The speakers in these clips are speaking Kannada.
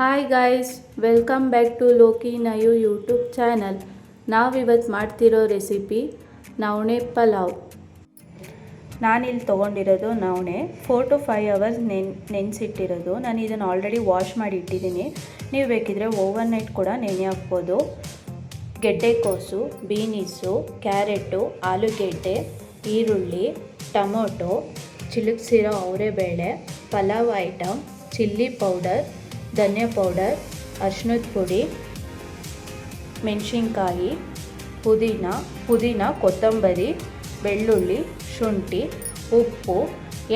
Hi guys, welcome back to ಲೋಕಿ ನಯು ಯೂಟ್ಯೂಬ್ ಚಾನಲ್. ನಾವಿವತ್ತು ಮಾಡ್ತಿರೋ ರೆಸಿಪಿ ನವಣೆ ಪಲಾವ್. ನಾನಿಲ್ಲಿ ತೊಗೊಂಡಿರೋದು ನವಣೆ 4 to 5 hours ನೆನೆಸಿಟ್ಟಿರೋದು. ನಾನು ಇದನ್ನು ಆಲ್ರೆಡಿ ವಾಶ್ ಮಾಡಿ ಇಟ್ಟಿದ್ದೀನಿ. ನೀವು ಬೇಕಿದ್ರೆ ಓವರ್ ನೈಟ್ ಕೂಡ ನೆನೆ ಹಾಕ್ಬೋದು. ಗೆಡ್ಡೆಕೋಸು, ಬೀನೀಸು, ಕ್ಯಾರೆಟು, ಆಲೂಗೆಡ್ಡೆ, ಈರುಳ್ಳಿ, ಟೊಮೊಟೊ, ಚಿಲುಕ್ಸಿರೋ ಅವರೆಬೇಳೆ, ಪಲಾವ್ ಐಟಮ್, ಚಿಲ್ಲಿ ಪೌಡರ್, ಧನಿಯಾ ಪೌಡರ್, ಅರಿಶಿಣದ ಪುಡಿ, ಮೆಣಸಿನ್ಕಾಯಿ, ಪುದೀನ, ಕೊತ್ತಂಬರಿ, ಬೆಳ್ಳುಳ್ಳಿ, ಶುಂಠಿ, ಉಪ್ಪು,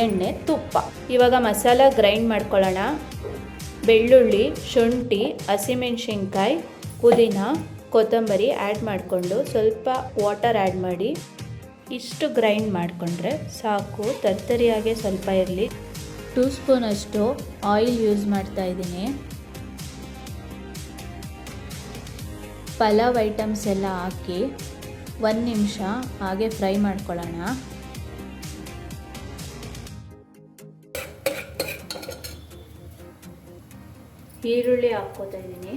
ಎಣ್ಣೆ, ತುಪ್ಪ. ಇವಾಗ ಮಸಾಲ ಗ್ರೈಂಡ್ ಮಾಡ್ಕೊಳ್ಳೋಣ. ಬೆಳ್ಳುಳ್ಳಿ, ಶುಂಠಿ, ಹಸಿಮೆಣಸಿನ್ಕಾಯಿ, ಪುದೀನ, ಕೊತ್ತಂಬರಿ ಆ್ಯಡ್ ಮಾಡಿಕೊಂಡು ಸ್ವಲ್ಪ ವಾಟರ್ ಆ್ಯಡ್ ಮಾಡಿ ಇಷ್ಟು ಗ್ರೈಂಡ್ ಮಾಡಿಕೊಂಡ್ರೆ ಸಾಕು. ತರ್ತರಿಯಾಗೆ ಸ್ವಲ್ಪ ಇರಲಿ. 2 ಸ್ಪೂನಷ್ಟು ಆಯಿಲ್ ಯೂಸ್ ಮಾಡ್ತಾ ಇದ್ದೀನಿ. ಪಲಾವ್ ಐಟಮ್ಸ್ ಎಲ್ಲ ಹಾಕಿ 1 ನಿಮಿಷ ಹಾಗೆ ಫ್ರೈ ಮಾಡ್ಕೊಳ್ಳೋಣ. ಈರುಳ್ಳಿ ಹಾಕ್ಕೋತಾ ಇದ್ದೀನಿ.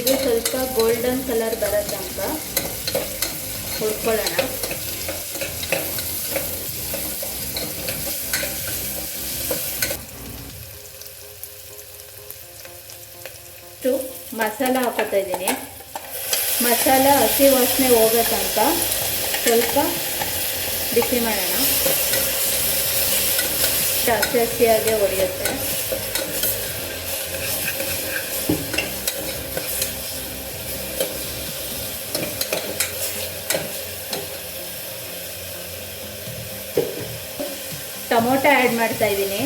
ಇದು ಸ್ವಲ್ಪ ಗೋಲ್ಡನ್ ಕಲರ್ ಬರೋ ತನಕ ಹುರ್ಕೊಳ್ಳೋಣ. ಮಸಾಲ ಹಾಕೋತಾ ಇದ್ದೀನಿ. ಮಸಾಲ ಹಸಿ ವಾಸನೆ ಹೋಗೋ ತನಕ ಸ್ವಲ್ಪ ಬಿಸಿ ಮಾಡೋಣ. ಹಸಿ ಹಸಿಯಾಗೆ ಹೊಡೆಯುತ್ತೆ. ಟೊಮೊಟೊ ಆ್ಯಡ್ ಮಾಡ್ತಾ ಇದ್ದೀನಿ.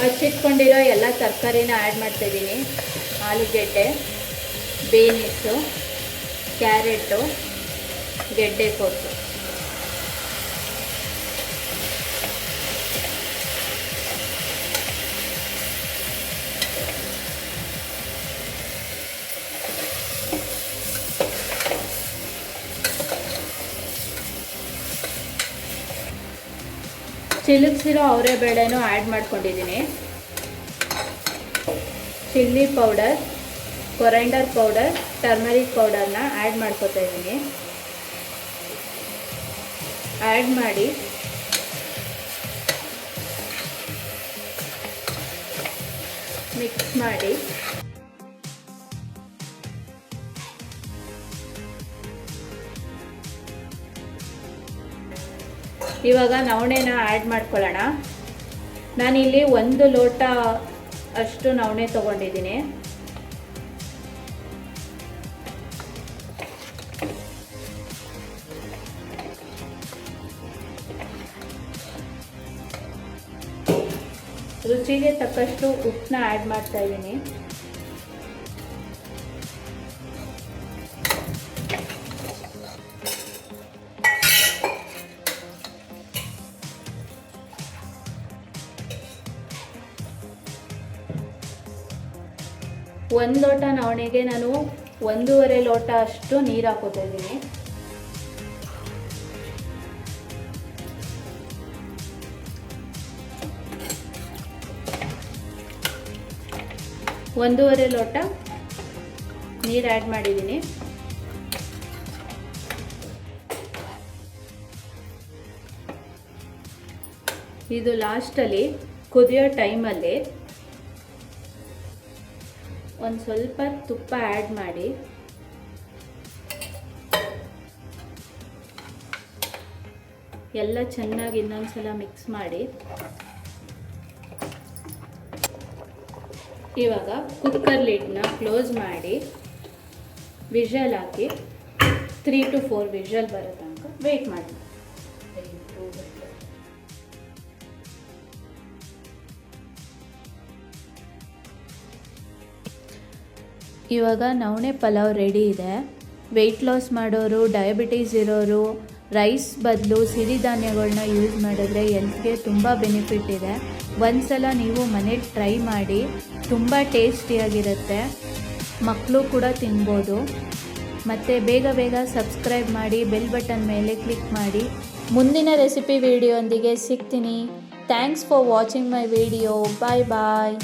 ಹಚ್ಚಿಟ್ಕೊಂಡಿರೋ ಎಲ್ಲ ತರಕಾರಿನ ಆ್ಯಡ್ ಮಾಡ್ತಾ ಇದ್ದೀನಿ. ಆಲೂಗೆಡ್ಡೆ, ಬೀನೀಸು, ಕ್ಯಾರೆಟು, ಗೆಡ್ಡೆಕೋಸು. ಚಿಲುಕ್ಸಿರೋ ಅವರೆಬೇಳೆನೂ ಆ್ಯಡ್ ಮಾಡ್ಕೊಂಡಿದ್ದೀನಿ. Chilli powder, coriander powder, turmeric ಪೌಡರ್ನ ಆ್ಯಡ್ ಮಾಡ್ಕೊತಾ ಇದ್ದೀನಿ. ಆ್ಯಡ್ ಮಾಡಿ ಮಿಕ್ಸ್ ಮಾಡಿ ಇವಾಗ ನವಣೆನ ಆ್ಯಡ್ ಮಾಡ್ಕೊಳ್ಳೋಣ. ನಾನಿಲ್ಲಿ 1 ಲೋಟ ಅಷ್ಟು ನವಣೆ ತೊಗೊಂಡಿದ್ದೀನಿ. ರುಚಿಗೆ ತಕ್ಕಷ್ಟು ಉಪ್ಪನ್ನ ಆ್ಯಡ್ ಮಾಡ್ತಾ ಇದ್ದೀನಿ. ಒಂದು ಲೋಟ ನವಣೆಗೆ ನಾನು 1.5 ಲೋಟ ಅಷ್ಟು ನೀರು ಹಾಕೋತಾ ಇದ್ದೀನಿ. ಒಂದೂವರೆ ಲೋಟ ನೀರು ಆ್ಯಡ್ ಮಾಡಿದ್ದೀನಿ. ಇದು ಲಾಸ್ಟಲ್ಲಿ ಕುದಿಯೋ ಟೈಮಲ್ಲಿ ಒಂದು ಸ್ವಲ್ಪ ತುಪ್ಪ ಆ್ಯಡ್ ಮಾಡಿ ಎಲ್ಲ ಚೆನ್ನಾಗಿ ಇನ್ನೊಂದ್ಸಲ ಮಿಕ್ಸ್ ಮಾಡಿ ಇವಾಗ ಕುಕ್ಕರ್ ಲಿಡ್ನ ಕ್ಲೋಸ್ ಮಾಡಿ ವಿಷಲ್ ಹಾಕಿ 3 to 4 ವಿಷಲ್ ಬರೋ ತನಕ ವೆಯ್ಟ್ ಮಾಡಿ. ಇವಾಗ ನವಣೆ ಪಲಾವ್ ರೆಡಿ ಇದೆ. ವೆಯ್ಟ್ ಲಾಸ್ ಮಾಡೋರು, ಡಯಾಬಿಟೀಸ್ ಇರೋರು ರೈಸ್ ಬದಲು ಸಿರಿಧಾನ್ಯಗಳನ್ನ ಯೂಸ್ ಮಾಡಿದ್ರೆ ಹೆಲ್ತ್ಗೆ ತುಂಬ ಬೆನಿಫಿಟ್ ಇದೆ. ಒಂದು ಸಲ ನೀವು ಮನೇಲಿ ಟ್ರೈ ಮಾಡಿ, ತುಂಬ ಟೇಸ್ಟಿಯಾಗಿರುತ್ತೆ. ಮಕ್ಕಳು ಕೂಡ ತಿನ್ಬೋದು. ಮತ್ತು ಬೇಗ ಸಬ್ಸ್ಕ್ರೈಬ್ ಮಾಡಿ, ಬೆಲ್ ಬಟನ್ ಮೇಲೆ ಕ್ಲಿಕ್ ಮಾಡಿ. ಮುಂದಿನ ರೆಸಿಪಿ ವಿಡಿಯೋ ಒಂದಿಗೆ ಸಿಗ್ತೀನಿ. Thanks for watching my video. Bye.